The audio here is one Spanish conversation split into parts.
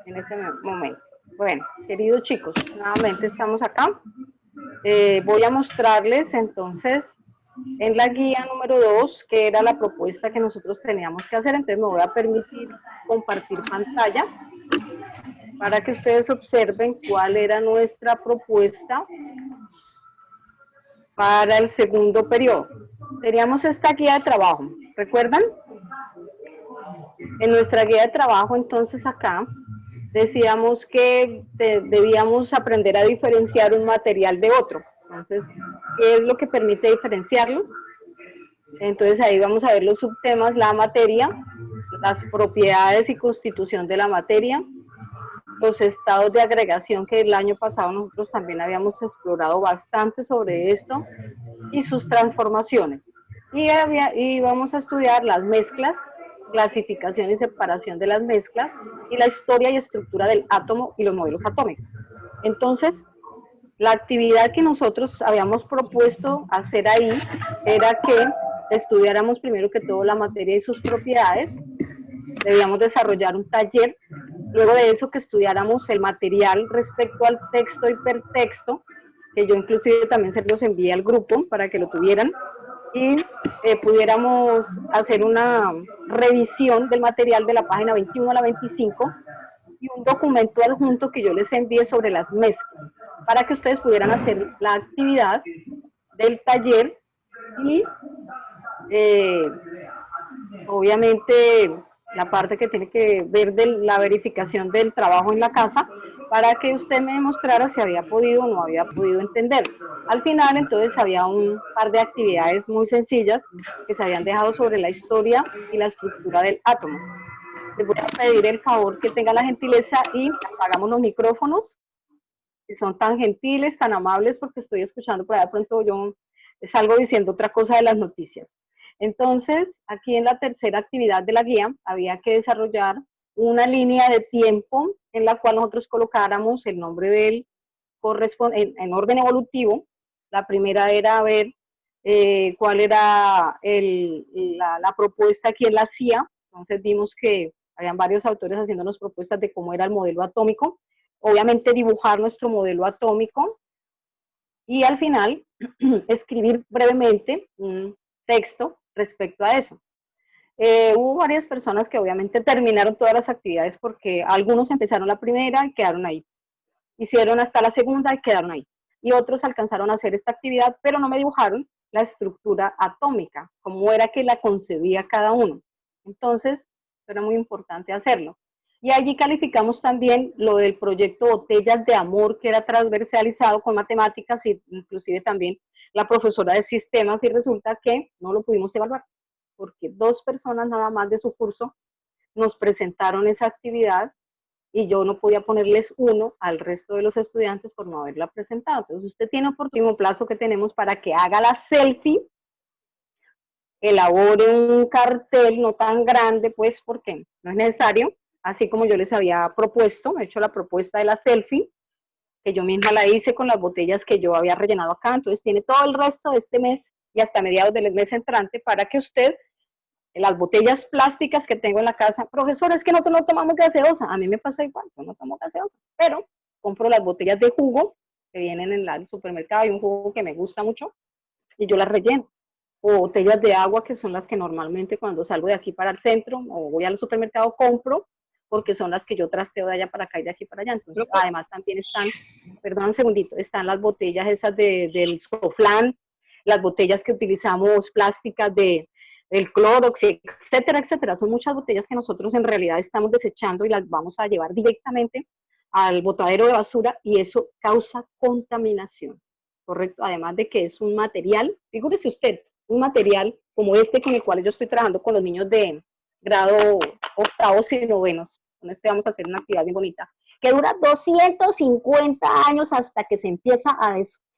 en este momento. Bueno, queridos chicos, nuevamente estamos acá. Voy a mostrarles entonces en la guía número 2, que era la propuesta que nosotros teníamos que hacer. Entonces me voy a permitir compartir pantalla para que ustedes observen cuál era nuestra propuesta para el segundo periodo. Teníamos esta guía de trabajo, ¿recuerdan? En nuestra guía de trabajo, entonces acá, decíamos que debíamos aprender a diferenciar un material de otro. Entonces, ¿qué es lo que permite diferenciarlos? Entonces ahí vamos a ver los subtemas, la materia, las propiedades y constitución de la materia, los estados de agregación, que el año pasado nosotros también habíamos explorado bastante sobre esto, y sus transformaciones. Y vamos a estudiar las mezclas, clasificación y separación de las mezclas, y la historia y estructura del átomo y los modelos atómicos. Entonces, la actividad que nosotros habíamos propuesto hacer ahí era que estudiáramos primero que todo la materia y sus propiedades, debíamos desarrollar un taller, luego de eso que estudiáramos el material respecto al texto y hipertexto, que yo inclusive también se los envié al grupo para que lo tuvieran, y pudiéramos hacer una revisión del material de la página 21 a la 25 y un documento adjunto que yo les envié sobre las mezclas, para que ustedes pudieran hacer la actividad del taller y obviamente la parte que tiene que ver de la verificación del trabajo en la casa, para que usted me demostrara si había podido o no había podido entender. Al final, entonces, había un par de actividades muy sencillas que se habían dejado sobre la historia y la estructura del átomo. Les voy a pedir el favor que tengan la gentileza y apagamos los micrófonos, que son tan gentiles, tan amables, porque estoy escuchando por allá de pronto yo salgo diciendo otra cosa de las noticias. Entonces, aquí en la tercera actividad de la guía, había que desarrollar una línea de tiempo en la cual nosotros colocáramos el nombre del correspondiente en orden evolutivo. La primera era ver cuál era la propuesta, quién la hacía. Entonces vimos que habían varios autores haciéndonos propuestas de cómo era el modelo atómico. Obviamente dibujar nuestro modelo atómico y al final escribir brevemente un texto respecto a eso. Hubo varias personas que obviamente terminaron todas las actividades porque algunos empezaron la primera y quedaron ahí. Hicieron hasta la segunda y quedaron ahí. Y otros alcanzaron a hacer esta actividad, pero no me dibujaron la estructura atómica, cómo era que la concebía cada uno. Entonces, era muy importante hacerlo. Y allí calificamos también lo del proyecto Botellas de Amor, que era transversalizado con matemáticas y inclusive también la profesora de sistemas, y resulta que no lo pudimos evaluar, porque 2 personas nada más de su curso nos presentaron esa actividad y yo no podía ponerles 1 al resto de los estudiantes por no haberla presentado. Entonces usted tiene oportunidad, plazo que tenemos para que haga la selfie, elabore un cartel no tan grande, pues porque no es necesario, así como yo les había propuesto, he hecho la propuesta de la selfie, que yo misma la hice con las botellas que yo había rellenado acá. Entonces tiene todo el resto de este mes y hasta mediados del mes entrante para que usted, las botellas plásticas que tengo en la casa, profesor, es que nosotros no tomamos gaseosa. A mí me pasa igual, yo no tomo gaseosa, pero compro las botellas de jugo que vienen en el supermercado, hay un jugo que me gusta mucho y yo las relleno. O botellas de agua, que son las que normalmente cuando salgo de aquí para el centro o voy al supermercado compro, porque son las que yo trasteo de allá para acá y de aquí para allá. Entonces, además también están, perdón un segundito, están las botellas esas del Soflan, las botellas que utilizamos plásticas del Clorox, etcétera, etcétera. Son muchas botellas que nosotros en realidad estamos desechando y las vamos a llevar directamente al botadero de basura, y eso causa contaminación, ¿correcto? Además de que es un material, figúrese usted, un material como este con el cual yo estoy trabajando con los niños de grado octavos y novenos. Con este vamos a hacer una actividad bien bonita, que dura 250 años hasta que se empieza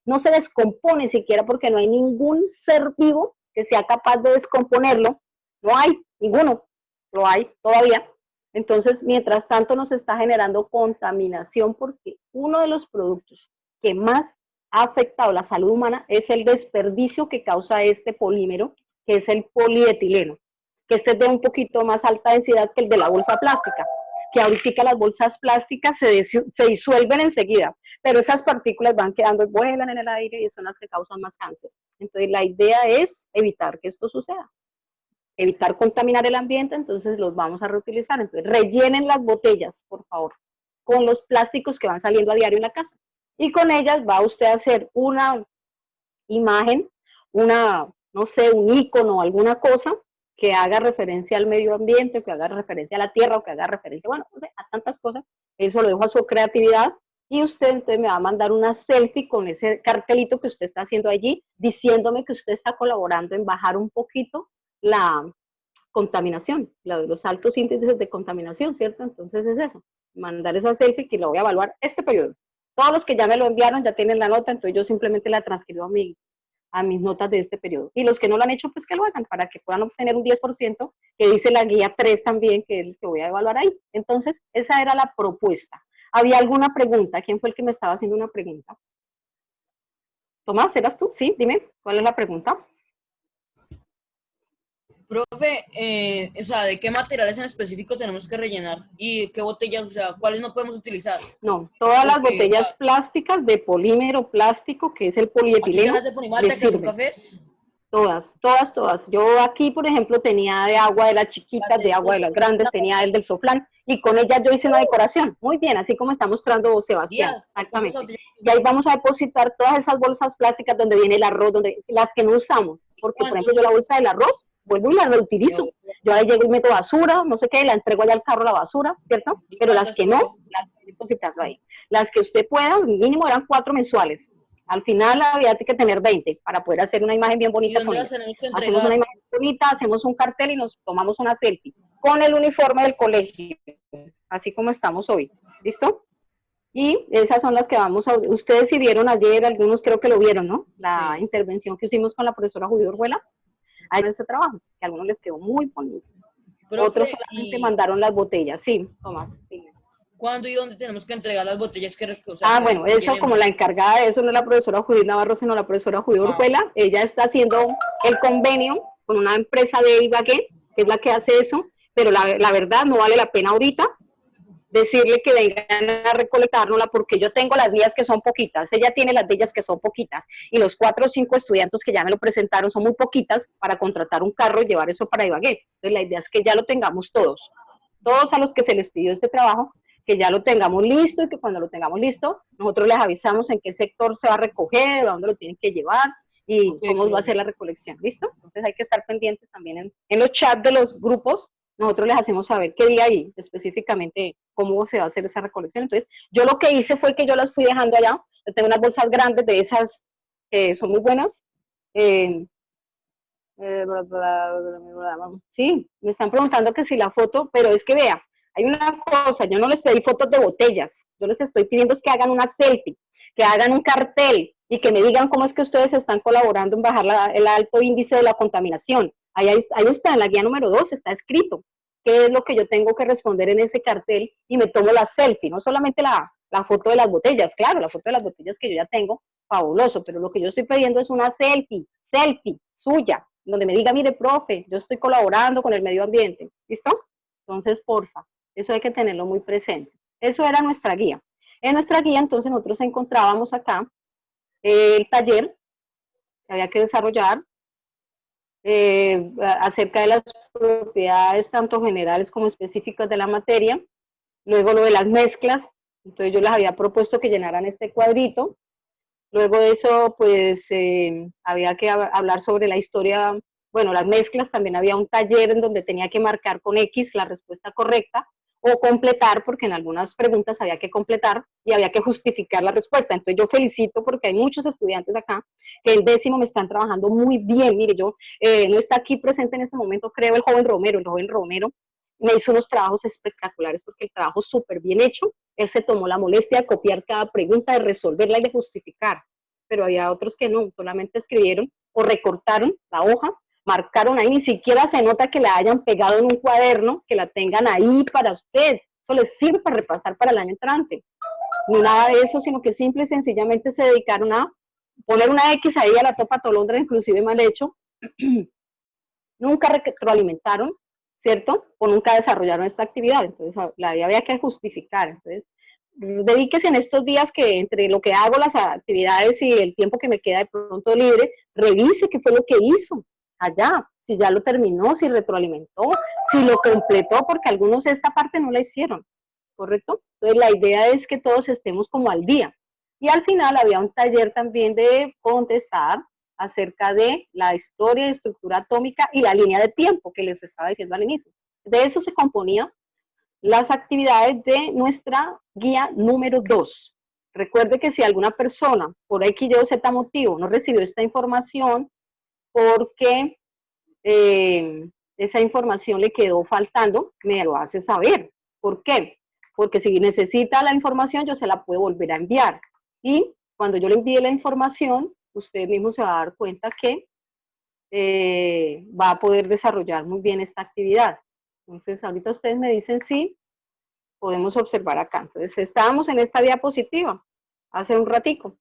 no se descompone siquiera, porque no hay ningún ser vivo que sea capaz de descomponerlo. No hay ninguno, lo hay todavía. Entonces, mientras tanto nos está generando contaminación, porque uno de los productos que más ha afectado la salud humana es el desperdicio que causa este polímero, que es el polietileno, que este es de un poquito más alta densidad que el de la bolsa plástica. que ahorita las bolsas plásticas se disuelven enseguida, pero esas partículas van quedando, vuelan en el aire y son las que causan más cáncer. Entonces la idea es evitar que esto suceda, evitar contaminar el ambiente, entonces los vamos a reutilizar. Entonces rellenen las botellas, por favor, con los plásticos que van saliendo a diario en la casa. Y con ellas va usted a hacer una imagen, no sé, un icono, alguna cosa que haga referencia al medio ambiente, que haga referencia a la tierra, o que haga referencia, bueno, no sé, a tantas cosas. Eso lo dejo a su creatividad. Y usted entonces me va a mandar una selfie con ese cartelito que usted está haciendo allí, diciéndome que usted está colaborando en bajar un poquito la contaminación, los altos índices de contaminación, ¿cierto? Entonces es eso, mandar esa selfie que lo voy a evaluar este periodo. Todos los que ya me lo enviaron ya tienen la nota, entonces yo simplemente la transcribo a mis notas de este periodo. Y los que no lo han hecho, pues que lo hagan para que puedan obtener un 10%, que dice la guía 3 también, que es el que voy a evaluar ahí. Entonces, esa era la propuesta. ¿Había alguna pregunta? ¿Quién fue el que me estaba haciendo una pregunta? Tomás, ¿eras tú? Sí, dime, ¿cuál es la pregunta? Profe, o sea, ¿de qué materiales en específico tenemos que rellenar? ¿Y qué botellas, o sea, cuáles no podemos utilizar? No, todas las Porque, o botellas sea, plásticas de polímero plástico, que es el así sean las polietileno, de les Ponimalta, que son sirven. cafés, Todas, todas, todas. Yo aquí, por ejemplo, tenía de agua de las las chiquitas, de de agua de las grandes, tenía el del soflán, y con ellas yo hice una decoración. Muy bien, así como está mostrando Sebastián, días, hay cosas exactamente. Y ahí vamos a depositar todas esas bolsas plásticas donde viene el arroz, donde las que no usamos. Porque, por ejemplo, ¿cuántos? yo la bolsa del arroz, vuelvo y la reutilizo. Yo ahí llego y meto basura, no sé qué, la entrego allá al carro la basura, ¿cierto? ¿Y Pero las cuántas, que no, profe? las estoy depositando ahí. Las que usted pueda, mínimo eran 4 mensuales. Al final había que tener 20 para poder hacer una imagen bien ¿Y bonita dónde con las ellas. tenemos que Hacemos una entregar? imagen bonita, hacemos un cartel y nos tomamos una selfie con el uniforme del colegio, así como estamos hoy. ¿Listo? Y esas son las que vamos a... Ustedes si vieron ayer, algunos creo que lo vieron, ¿no? La Sí. intervención que hicimos con la profesora Judith Orjuela. Ahí en este trabajo, que a algunos les quedó muy bonito. Otros Profe, solamente ¿y mandaron las botellas. Sí, Tomás. Sí. cuándo y dónde tenemos que entregar las botellas que, o sea, Ah, que bueno, eso como la rellenemos? encargada de eso no es la profesora Judith Navarro, sino la profesora Judith Ah, Orjuela. Ella está haciendo el convenio con una empresa de Ibagué, que es la que hace eso, pero la verdad no vale la pena ahorita decirle que vengan a recolectárnosla porque yo tengo las mías que son poquitas, ella tiene las de ellas que son poquitas y los 4 o 5 estudiantes que ya me lo presentaron son muy poquitas para contratar un carro y llevar eso para Ibagué. Entonces la idea es que ya lo tengamos todos, todos a los que se les pidió este trabajo, que ya lo tengamos listo y que cuando lo tengamos listo, nosotros les avisamos en qué sector se va a recoger, a dónde lo tienen que llevar y ok, cómo va a ser profe. la recolección, ¿listo? Entonces hay que estar pendientes también en los chats de los grupos, nosotros les hacemos saber qué día ahí, específicamente cómo se va a hacer esa recolección. Entonces, yo lo que hice fue que yo las fui dejando allá, yo tengo unas bolsas grandes de esas que son muy buenas, eh, sí, me están preguntando que si la foto, pero es que vea, hay una cosa, yo no les pedí fotos de botellas, yo les estoy pidiendo es que hagan una selfie, que hagan un cartel y que me digan cómo es que ustedes están colaborando en bajar el alto índice de la contaminación. Ahí está, en la guía número 2 está escrito qué es lo que yo tengo que responder en ese cartel y me tomo la selfie, no solamente la foto de las botellas, claro, la foto de las botellas que yo ya tengo, fabuloso, pero lo que yo estoy pidiendo es una selfie suya, donde me diga, mire, profe, yo estoy colaborando con el medio ambiente, ¿listo? Entonces, porfa, eso hay que tenerlo muy presente. Eso era nuestra guía. En nuestra guía, entonces, nosotros encontrábamos acá el taller que había que desarrollar acerca de las propiedades tanto generales como específicas de la materia, luego lo de las mezclas, entonces yo les había propuesto que llenaran este cuadrito. Luego de eso, pues había que hablar sobre la historia, bueno, las mezclas, también había un taller en donde tenía que marcar con X la respuesta correcta o completar, porque en algunas preguntas había que completar y había que justificar la respuesta. Entonces yo felicito porque hay muchos estudiantes acá que en décimo me están trabajando muy bien. Mire, yo no está aquí presente en este momento, creo, el joven Romero me hizo unos trabajos espectaculares porque el trabajo súper bien hecho, él se tomó la molestia de copiar cada pregunta, de resolverla y de justificar, pero había otros que no, solamente escribieron o recortaron la hoja, marcaron ahí, ni siquiera se nota que la hayan pegado en un cuaderno, que la tengan ahí para usted, eso les sirve para repasar para el año entrante, ni nada de eso, sino que simple y sencillamente se dedicaron a poner una X ahí a la topa tolondra, inclusive mal hecho, nunca retroalimentaron, ¿cierto? O nunca desarrollaron esta actividad, entonces la había que justificar. Entonces, dedíquese en estos días que entre lo que hago, las actividades y el tiempo que me queda de pronto libre, revise qué fue lo que hizo allá, si ya lo terminó, si retroalimentó, si lo completó, porque algunos esta parte no la hicieron, ¿correcto? Entonces la idea es que todos estemos como al día. Y al final había un taller también de contestar acerca de la historia y estructura atómica y la línea de tiempo que les estaba diciendo al inicio. De eso se componía las actividades de nuestra guía número 2. Recuerde que si alguna persona por X, Y o Z motivo no recibió esta información porque esa información le quedó faltando, me lo hace saber. ¿Por qué? Porque si necesita la información, yo se la puedo volver a enviar. Y cuando yo le envíe la información, usted mismo se va a dar cuenta que va a poder desarrollar muy bien esta actividad. Entonces, ahorita ustedes me dicen sí, podemos observar acá. Entonces, estábamos en esta diapositiva hace un ratico.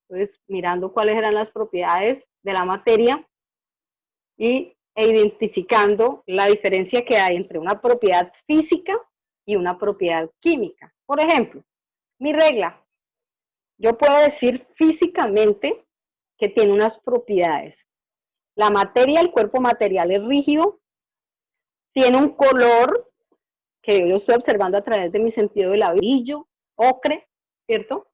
Entonces, mirando cuáles eran las propiedades de la materia e identificando la diferencia que hay entre una propiedad física y una propiedad química. Por ejemplo, mi regla, yo puedo decir físicamente que tiene unas propiedades. La materia, el cuerpo material es rígido, tiene un color que yo estoy observando a través de mi sentido del brillo, ocre, ¿cierto?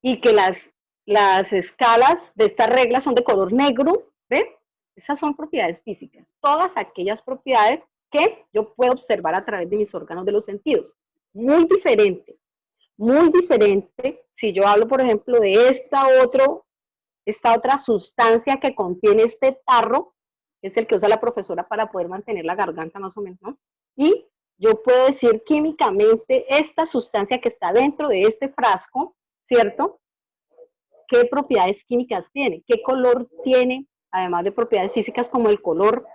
Y que las escalas de esta regla son de color negro, ¿ve? Esas son propiedades físicas. Todas aquellas propiedades que yo puedo observar a través de mis órganos de los sentidos. Muy diferente si yo hablo, por ejemplo, de esta otra sustancia que contiene este tarro, que es el que usa la profesora para poder mantener la garganta más o menos, ¿no? Y yo puedo decir químicamente esta sustancia que está dentro de este frasco, ¿cierto? ¿Qué propiedades químicas tiene? ¿Qué color tiene? Además de propiedades físicas como el color,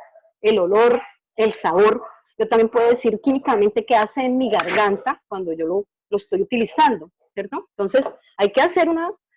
el olor, el sabor. Yo también puedo decir químicamente qué hace en mi garganta cuando yo lo estoy utilizando, ¿cierto? Entonces, hay que hacer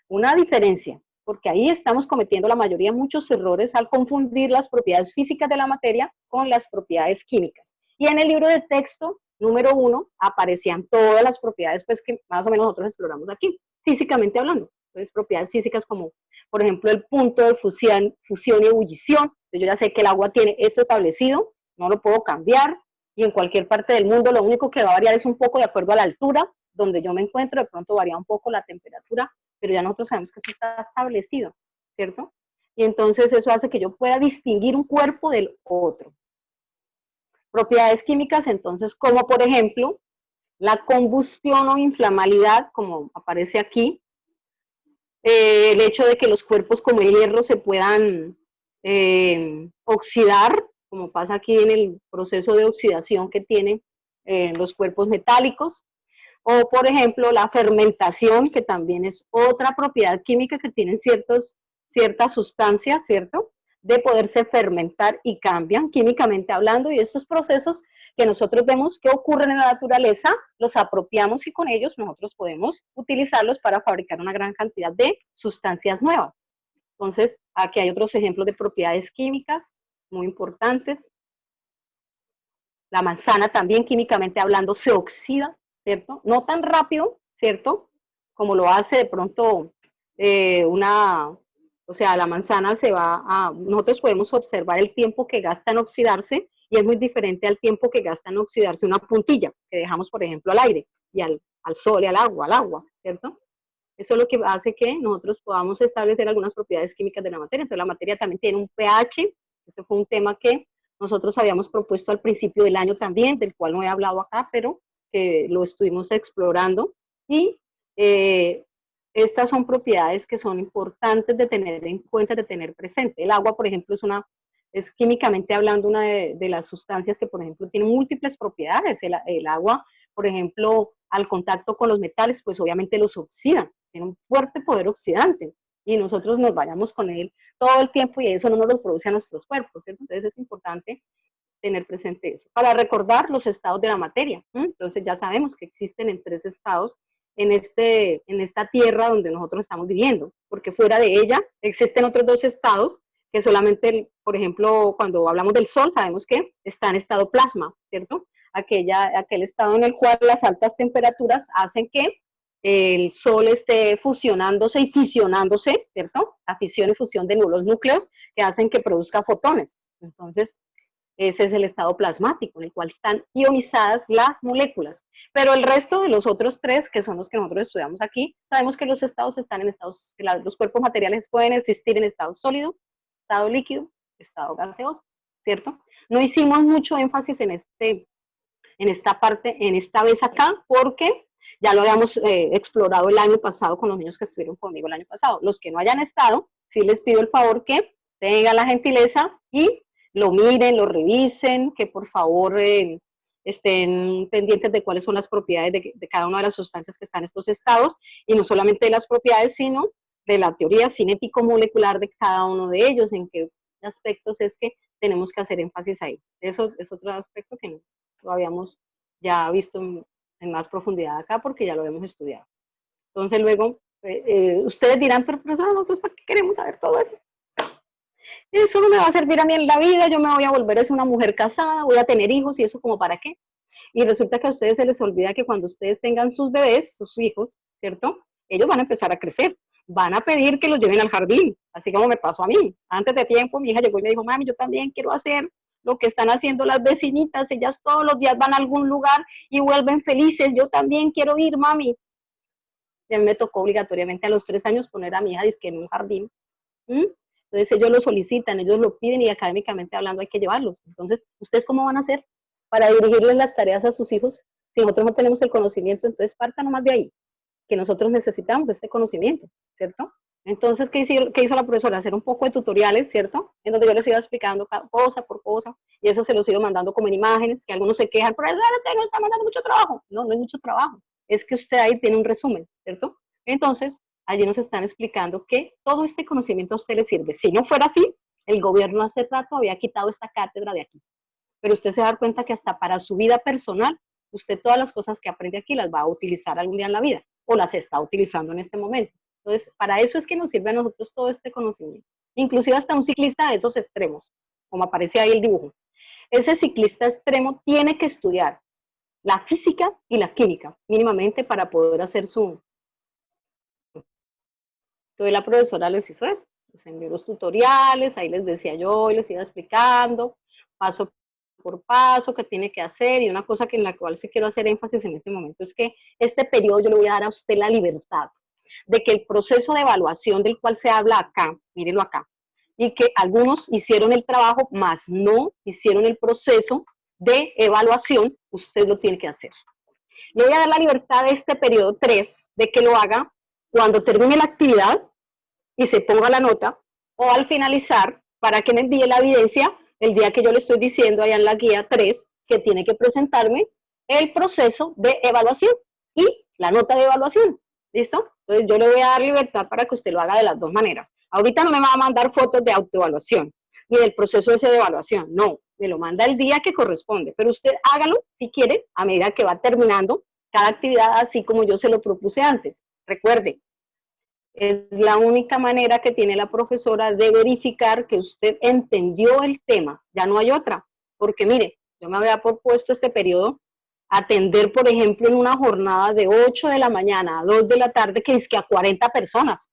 una diferencia, porque ahí estamos cometiendo la mayoría muchos errores al confundir las propiedades físicas de la materia con las propiedades químicas. Y en el libro de texto número 1 aparecían todas las propiedades pues, que más o menos nosotros exploramos aquí, físicamente hablando. Entonces, propiedades físicas como, por ejemplo, el punto de fusión y ebullición. Yo ya sé que el agua tiene esto establecido, no lo puedo cambiar, y en cualquier parte del mundo lo único que va a variar es un poco de acuerdo a la altura donde yo me encuentro, de pronto varía un poco la temperatura, pero ya nosotros sabemos que eso está establecido, ¿cierto? Y entonces eso hace que yo pueda distinguir un cuerpo del otro. Propiedades químicas, entonces, como por ejemplo, la combustión o inflamabilidad, como aparece aquí, el hecho de que los cuerpos como el hierro se puedan oxidar, como pasa aquí en el proceso de oxidación que tienen los cuerpos metálicos, o por ejemplo la fermentación, que también es otra propiedad química que tienen ciertas sustancias, ¿cierto? De poderse fermentar y cambian químicamente hablando, y estos procesos que nosotros vemos que ocurren en la naturaleza, los apropiamos y con ellos nosotros podemos utilizarlos para fabricar una gran cantidad de sustancias nuevas. Entonces, aquí hay otros ejemplos de propiedades químicas muy importantes. La manzana también químicamente hablando se oxida, ¿cierto? No tan rápido, ¿cierto? Como lo hace de pronto o sea, la manzana nosotros podemos observar el tiempo que gasta en oxidarse y es muy diferente al tiempo que gasta en oxidarse una puntilla que dejamos, por ejemplo, al aire y al sol y al agua, ¿cierto? Eso es lo que hace que nosotros podamos establecer algunas propiedades químicas de la materia. Entonces, la materia también tiene un pH, ese fue un tema que nosotros habíamos propuesto al principio del año también, del cual no he hablado acá, pero que lo estuvimos explorando. Y estas son propiedades que son importantes de tener en cuenta, de tener presente. El agua, por ejemplo, es químicamente hablando una de las sustancias que, por ejemplo, tiene múltiples propiedades. El agua, por ejemplo, al contacto con los metales, pues obviamente los oxida, tiene un fuerte poder oxidante y nosotros nos vayamos con él todo el tiempo y eso no nos lo produce a nuestros cuerpos, ¿cierto? Entonces es importante tener presente eso. Para recordar los estados de la materia, entonces ya sabemos que existen en 3 estados en esta tierra donde nosotros estamos viviendo, porque fuera de ella existen otros 2 estados, que solamente, por ejemplo, cuando hablamos del Sol, sabemos que está en estado plasma, ¿cierto? Aquel estado en el cual las altas temperaturas hacen que el Sol esté fusionándose y fisionándose, ¿cierto? La fisión y fusión de los núcleos que hacen que produzca fotones. Entonces, ese es el estado plasmático, en el cual están ionizadas las moléculas. Pero el resto de los otros tres, que son los que nosotros estudiamos aquí, sabemos que los estados están en estados, que los cuerpos materiales pueden existir en estado sólido, estado líquido, estado gaseoso, ¿cierto? No hicimos mucho énfasis en esta parte, en esta vez acá, porque ya lo habíamos explorado el año pasado con los niños que estuvieron conmigo el año pasado. Los que no hayan estado, sí les pido el favor que tengan la gentileza y lo miren, lo revisen, que por favor estén pendientes de cuáles son las propiedades de cada una de las sustancias que están en estos estados, y no solamente de las propiedades, sino de la teoría cinético-molecular de cada uno de ellos, en qué aspectos es que tenemos que hacer énfasis ahí. Eso es otro aspecto que no lo habíamos ya visto en más profundidad acá, porque ya lo hemos estudiado. Entonces luego, ustedes dirán, pero profesora, nosotros ¿para qué queremos saber todo eso? Eso no me va a servir a mí en la vida, yo me voy a volver una mujer casada, voy a tener hijos, y eso como para qué. Y resulta que a ustedes se les olvida que cuando ustedes tengan sus bebés, sus hijos, ¿cierto? Ellos van a empezar a crecer, van a pedir que los lleven al jardín, así como me pasó a mí. Antes de tiempo mi hija llegó y me dijo, mami, yo también quiero hacer lo que están haciendo las vecinitas, ellas todos los días van a algún lugar y vuelven felices, yo también quiero ir, mami. Y a mí me tocó obligatoriamente a los 3 años poner a mi hija en un jardín. Entonces ellos lo solicitan, ellos lo piden, y académicamente hablando hay que llevarlos. Entonces, ¿ustedes cómo van a hacer para dirigirles las tareas a sus hijos si nosotros no tenemos el conocimiento? Entonces partan nomás de ahí, que nosotros necesitamos este conocimiento, ¿cierto? Entonces, ¿qué hizo la profesora? Hacer un poco de tutoriales, ¿cierto? En donde yo les iba explicando cosa por cosa, y eso se los iba mandando como en imágenes, que algunos se quejan, pero usted nos está mandando mucho trabajo. No, no es mucho trabajo, es que usted ahí tiene un resumen, ¿cierto? Entonces, allí nos están explicando que todo este conocimiento a usted le sirve. Si no fuera así, el gobierno hace rato había quitado esta cátedra de aquí. Pero usted se va a dar cuenta que hasta para su vida personal, usted todas las cosas que aprende aquí las va a utilizar algún día en la vida, o las está utilizando en este momento. Entonces, para eso es que nos sirve a nosotros todo este conocimiento. Inclusive hasta un ciclista de esos extremos, como aparece ahí el dibujo. Ese ciclista extremo tiene que estudiar la física y la química, mínimamente, para poder hacer su... Entonces la profesora les hizo eso, les envió los tutoriales, ahí les decía yo, y les iba explicando paso por paso qué tiene que hacer, y una cosa que en la cual sí quiero hacer énfasis en este momento es que este periodo yo le voy a dar a usted la libertad de que el proceso de evaluación del cual se habla acá, mírenlo acá, y que algunos hicieron el trabajo, más no hicieron el proceso de evaluación, usted lo tiene que hacer. Le voy a dar la libertad de este periodo 3 de que lo haga cuando termine la actividad y se ponga la nota, o al finalizar, para que me envíe la evidencia el día que yo le estoy diciendo allá en la guía 3 que tiene que presentarme el proceso de evaluación y la nota de evaluación. ¿Listo? Entonces yo le voy a dar libertad para que usted lo haga de las dos maneras. Ahorita no me va a mandar fotos de autoevaluación ni del proceso ese de evaluación, no, me lo manda el día que corresponde, pero usted hágalo si quiere a medida que va terminando cada actividad, así como yo se lo propuse antes. Recuerde, es la única manera que tiene la profesora de verificar que usted entendió el tema, ya no hay otra, porque mire, yo me había propuesto este periodo atender, por ejemplo, en una jornada de 8 de la mañana a 2 de la tarde, que es que a 40 personas,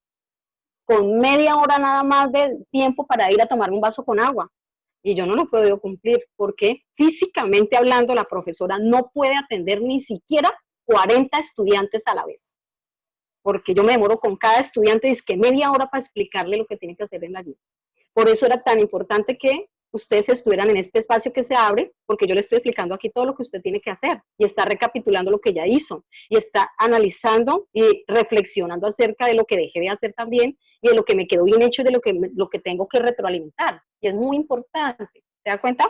con media hora nada más de tiempo para ir a tomar un vaso con agua, y yo no lo he podido cumplir, porque físicamente hablando la profesora no puede atender ni siquiera 40 estudiantes a la vez, porque yo me demoro con cada estudiante, es que media hora para explicarle lo que tiene que hacer en la guía. Por eso era tan importante que ustedes estuvieran en este espacio que se abre, porque yo le estoy explicando aquí todo lo que usted tiene que hacer, y está recapitulando lo que ya hizo, y está analizando y reflexionando acerca de lo que dejé de hacer también, y de lo que me quedó bien hecho, y de lo que tengo que retroalimentar, y es muy importante, ¿se da cuenta?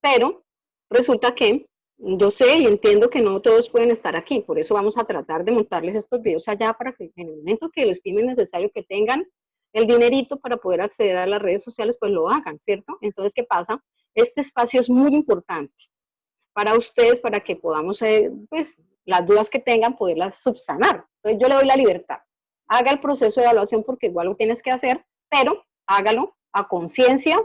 Pero resulta que yo sé y entiendo que no todos pueden estar aquí, por eso vamos a tratar de montarles estos videos allá para que en el momento que lo estimen necesario, que tengan el dinerito para poder acceder a las redes sociales, pues lo hagan, ¿cierto? Entonces, ¿qué pasa? Este espacio es muy importante para ustedes, para que podamos, pues, las dudas que tengan, poderlas subsanar. Entonces, yo le doy la libertad. Haga el proceso de evaluación porque igual lo tienes que hacer, pero hágalo a conciencia,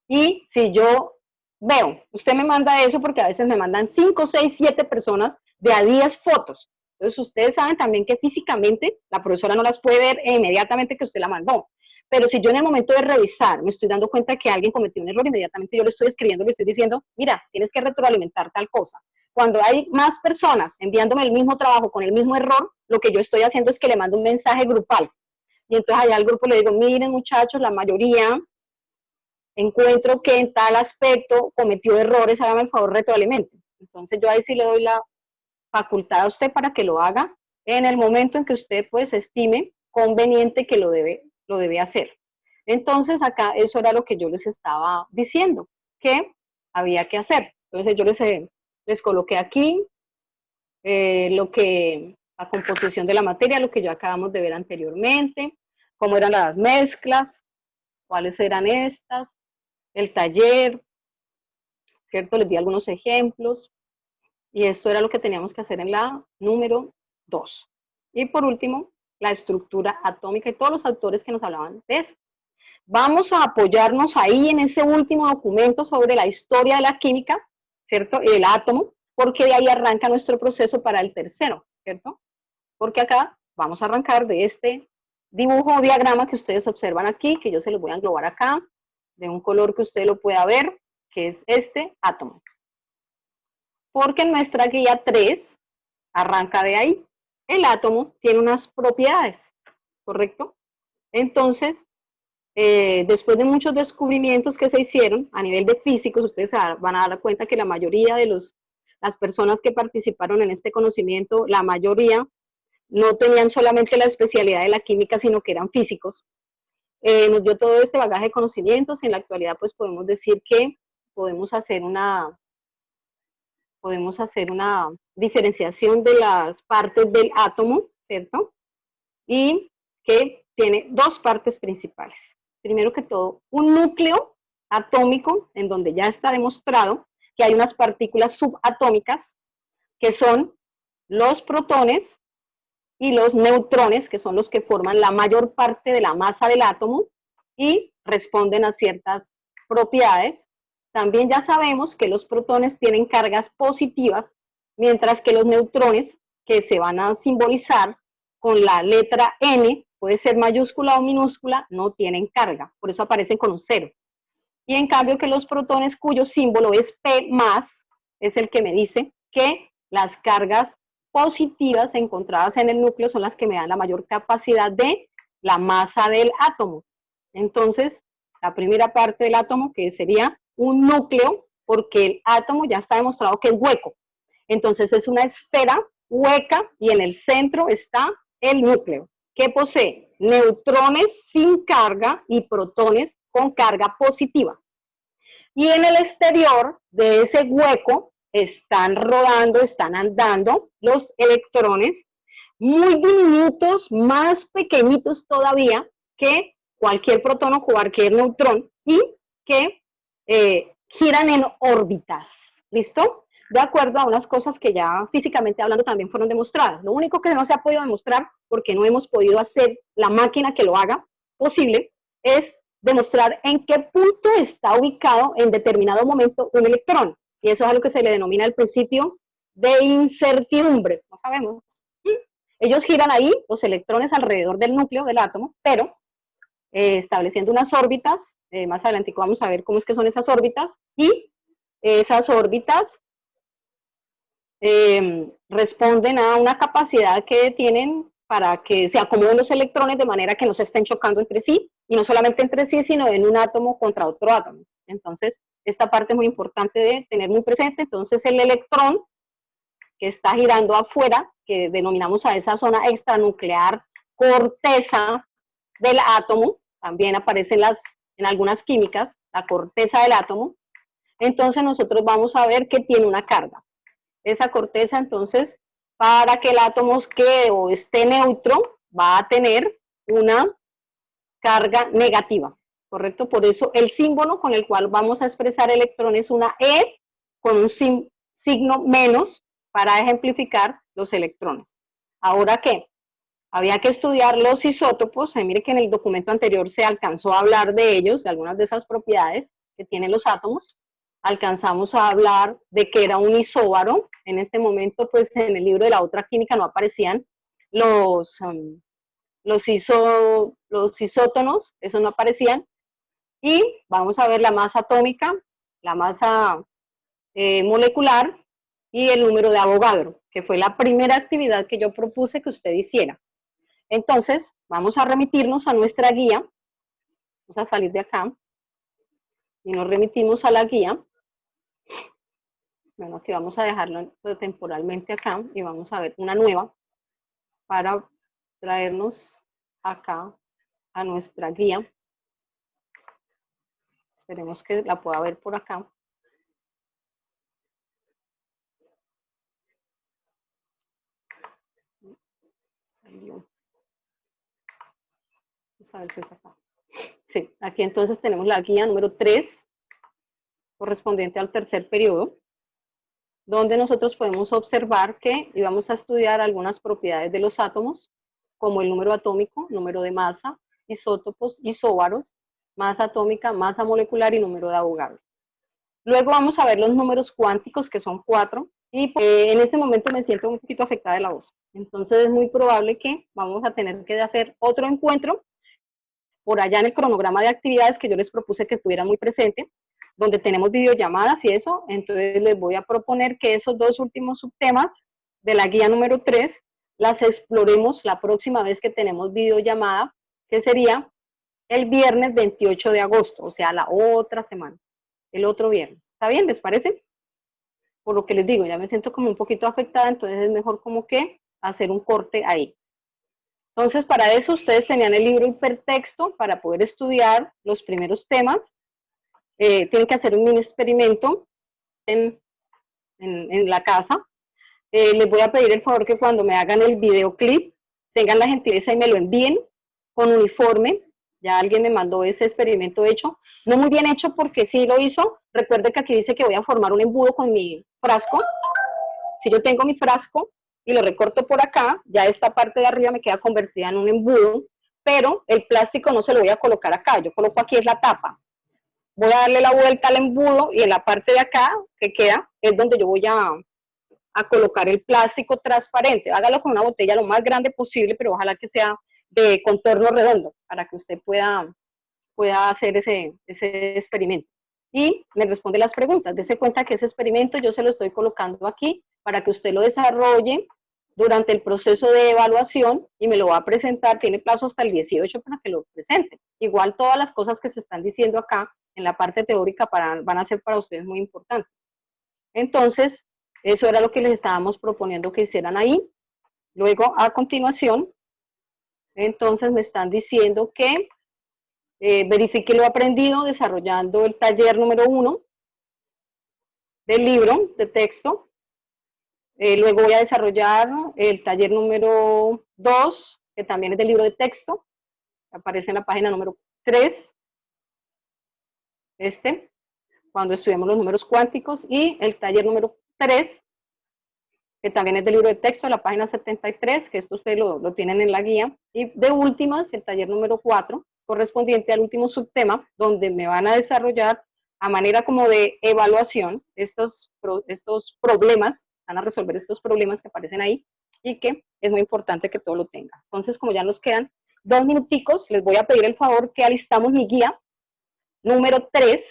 y si yo veo, usted me manda eso porque a veces me mandan 5, 6, 7 personas de a 10 fotos. Entonces ustedes saben también que físicamente la profesora no las puede ver inmediatamente que usted la mandó. Pero si yo en el momento de revisar me estoy dando cuenta que alguien cometió un error, inmediatamente yo le estoy escribiendo, le estoy diciendo, mira, tienes que retroalimentar tal cosa. Cuando hay más personas enviándome el mismo trabajo con el mismo error, lo que yo estoy haciendo es que le mando un mensaje grupal. Y entonces allá al grupo le digo, miren muchachos, la mayoría encuentro que en tal aspecto cometió errores, hágame el favor, retroalimente. Entonces yo ahí sí le doy la facultad a usted para que lo haga en el momento en que usted pues estime conveniente que lo debe hacer. Entonces acá eso era lo que yo les estaba diciendo, que había que hacer. Entonces yo les coloqué aquí la composición de la materia, lo que ya acabamos de ver anteriormente, cómo eran las mezclas, cuáles eran estas, el taller, ¿cierto? Les di algunos ejemplos y esto era lo que teníamos que hacer en la número 2. Y por último, la estructura atómica y todos los autores que nos hablaban de eso. Vamos a apoyarnos ahí en ese último documento sobre la historia de la química, ¿cierto? Y el átomo, porque de ahí arranca nuestro proceso para el tercero, ¿cierto? Porque acá vamos a arrancar de este dibujo o diagrama que ustedes observan aquí, que yo se los voy a englobar acá, de un color que usted lo pueda ver, que es este átomo. Porque nuestra guía 3 arranca de ahí. El átomo tiene unas propiedades, ¿correcto? Entonces, después de muchos descubrimientos que se hicieron a nivel de físicos, ustedes van a dar cuenta que la mayoría de las personas que participaron en este conocimiento, la mayoría no tenían solamente la especialidad de la química, sino que eran físicos. Nos dio todo este bagaje de conocimientos y en la actualidad pues podemos decir que podemos hacer una diferenciación de las partes del átomo, ¿cierto? Y que tiene dos partes principales. Primero que todo, un núcleo atómico, en donde ya está demostrado que hay unas partículas subatómicas, que son los protones y los neutrones, que son los que forman la mayor parte de la masa del átomo y responden a ciertas propiedades. También ya sabemos que los protones tienen cargas positivas, mientras que los neutrones, que se van a simbolizar con la letra N, puede ser mayúscula o minúscula, no tienen carga, por eso aparecen con un cero. Y en cambio que los protones cuyo símbolo es P+, es el que me dice que las cargas positivas encontradas en el núcleo son las que me dan la mayor capacidad de la masa del átomo. Entonces, la primera parte del átomo, que sería un núcleo, porque el átomo ya está demostrado que es hueco. Entonces es una esfera hueca y en el centro está el núcleo, que posee neutrones sin carga y protones con carga positiva. Y en el exterior de ese hueco están rodando, están andando los electrones muy diminutos, más pequeñitos todavía que cualquier protón o cualquier neutrón y que giran en órbitas, ¿listo? De acuerdo a unas cosas que ya físicamente hablando también fueron demostradas. Lo único que no se ha podido demostrar, porque no hemos podido hacer la máquina que lo haga posible, es demostrar en qué punto está ubicado en determinado momento un electrón. Y eso es a lo que se le denomina el principio de incertidumbre. No sabemos. Ellos giran ahí, los electrones alrededor del núcleo del átomo, pero estableciendo unas órbitas, más adelante vamos a ver cómo es que son esas órbitas, y esas órbitas responden a una capacidad que tienen para que se acomoden los electrones de manera que no se estén chocando entre sí, y no solamente entre sí, sino en un átomo contra otro átomo. Entonces, esta parte es muy importante de tener muy presente. Entonces, el electrón que está girando afuera, que denominamos a esa zona extranuclear, corteza del átomo, también aparece en algunas químicas, la corteza del átomo. Entonces, nosotros vamos a ver que tiene una carga. Esa corteza, entonces, para que el átomo quede o esté neutro, va a tener una carga negativa, ¿correcto? Por eso el símbolo con el cual vamos a expresar electrón es una E con un signo menos para ejemplificar los electrones. ¿Ahora qué? Había que estudiar los isótopos. Mire que en el documento anterior se alcanzó a hablar de ellos, de algunas de esas propiedades que tienen los átomos. Alcanzamos a hablar de que era un isóbaro. En este momento, pues en el libro de la otra química no aparecían los, los isótonos, eso no aparecían. Y vamos a ver la masa atómica, la masa molecular y el número de Avogadro, que fue la primera actividad que yo propuse que usted hiciera. Entonces, vamos a remitirnos a nuestra guía. Vamos a salir de acá y nos remitimos a la guía. Bueno, aquí vamos a dejarlo temporalmente acá y vamos a ver una nueva para traernos acá a nuestra guía. Esperemos que la pueda ver por acá. Vamos a ver si es acá. Sí, aquí entonces tenemos la guía número 3, correspondiente al tercer periodo, donde nosotros podemos observar que íbamos a estudiar algunas propiedades de los átomos, como el número atómico, número de masa, isótopos, isóbaros, masa atómica, masa molecular y número de Avogadro. Luego vamos a ver los números cuánticos, que son 4, y en este momento me siento un poquito afectada de la voz. Entonces es muy probable que vamos a tener que hacer otro encuentro por allá en el cronograma de actividades que yo les propuse que estuviera muy presente, donde tenemos videollamadas y eso. Entonces les voy a proponer que esos dos últimos subtemas de la guía número 3 las exploremos la próxima vez que tenemos videollamada, que sería el viernes 28 de agosto, o sea, la otra semana, el otro viernes. ¿Está bien? ¿Les parece? Por lo que les digo, ya me siento como un poquito afectada, entonces es mejor como que hacer un corte ahí. Entonces, para eso ustedes tenían el libro hipertexto para poder estudiar los primeros temas. Tienen que hacer un mini experimento en la casa. Les voy a pedir el favor que cuando me hagan el videoclip tengan la gentileza y me lo envíen con uniforme. Ya alguien me mandó ese experimento hecho. No muy bien hecho porque sí lo hizo. Recuerde que aquí dice que voy a formar un embudo con mi frasco. Si yo tengo mi frasco y lo recorto por acá, ya esta parte de arriba me queda convertida en un embudo, pero el plástico no se lo voy a colocar acá. Yo coloco aquí es la tapa. Voy a darle la vuelta al embudo y en la parte de acá que queda es donde yo voy a colocar el plástico transparente. Hágalo con una botella lo más grande posible, pero ojalá que sea de contorno redondo para que usted pueda hacer ese experimento. Y me responde las preguntas. Dese cuenta que ese experimento yo se lo estoy colocando aquí para que usted lo desarrolle durante el proceso de evaluación y me lo va a presentar. Tiene plazo hasta el 18 para que lo presente. Igual todas las cosas que se están diciendo acá en la parte teórica van a ser para ustedes muy importantes. Entonces, eso era lo que les estábamos proponiendo que hicieran ahí. Luego, a continuación, entonces me están diciendo que verifique lo aprendido desarrollando el taller número 1 del libro de texto. Luego voy a desarrollar el taller número 2, que también es del libro de texto. Aparece en la página número 3. Cuando estudiamos los números cuánticos. Y el taller número 3, que también es del libro de texto, la página 73, que esto ustedes lo tienen en la guía. Y de últimas, el taller número 4, correspondiente al último subtema, donde me van a desarrollar a manera como de evaluación estos problemas, van a resolver estos problemas que aparecen ahí y que es muy importante que todo lo tenga. Entonces, como ya nos quedan 2 minuticos, les voy a pedir el favor que alistamos mi guía número 3,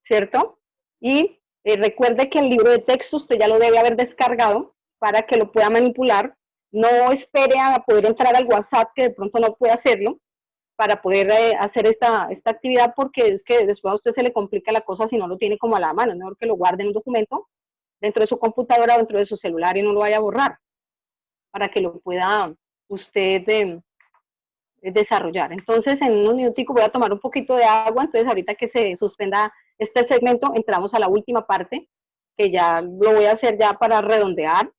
¿cierto? Y recuerde que el libro de texto usted ya lo debe haber descargado para que lo pueda manipular. No espere a poder entrar al WhatsApp, que de pronto no puede hacerlo, para poder hacer esta actividad, porque es que después a usted se le complica la cosa si no lo tiene como a la mano. Es mejor que lo guarde en un documento dentro de su computadora o dentro de su celular y no lo vaya a borrar, para que lo pueda usted desarrollar. Entonces, en unos minuticos voy a tomar un poquito de agua, entonces ahorita que se suspenda este segmento, entramos a la última parte, que ya lo voy a hacer ya para redondear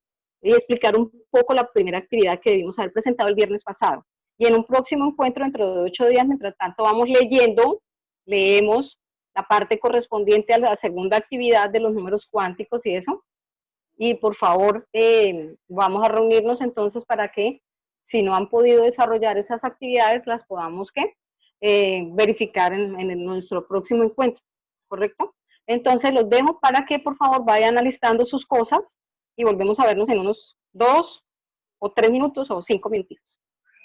y explicar un poco la primera actividad que debimos haber presentado el viernes pasado. Y en un próximo encuentro, dentro de 8 días, mientras tanto vamos leemos la parte correspondiente a la segunda actividad de los números cuánticos y eso. Y por favor, vamos a reunirnos entonces para que si no han podido desarrollar esas actividades, las podamos verificar en nuestro próximo encuentro, ¿correcto? Entonces los dejo para que por favor vayan alistando sus cosas y volvemos a vernos en unos 2 o 3 minutos o 5 minutos.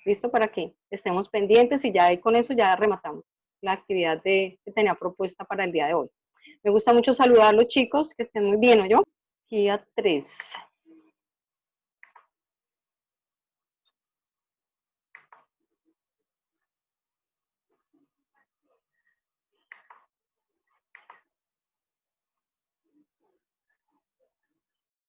¿Listo? Para que estemos pendientes y ya ahí con eso ya rematamos la actividad que tenía propuesta para el día de hoy. Me gusta mucho saludar a los chicos, que estén muy bien, ¿o yo? Aquí a 3.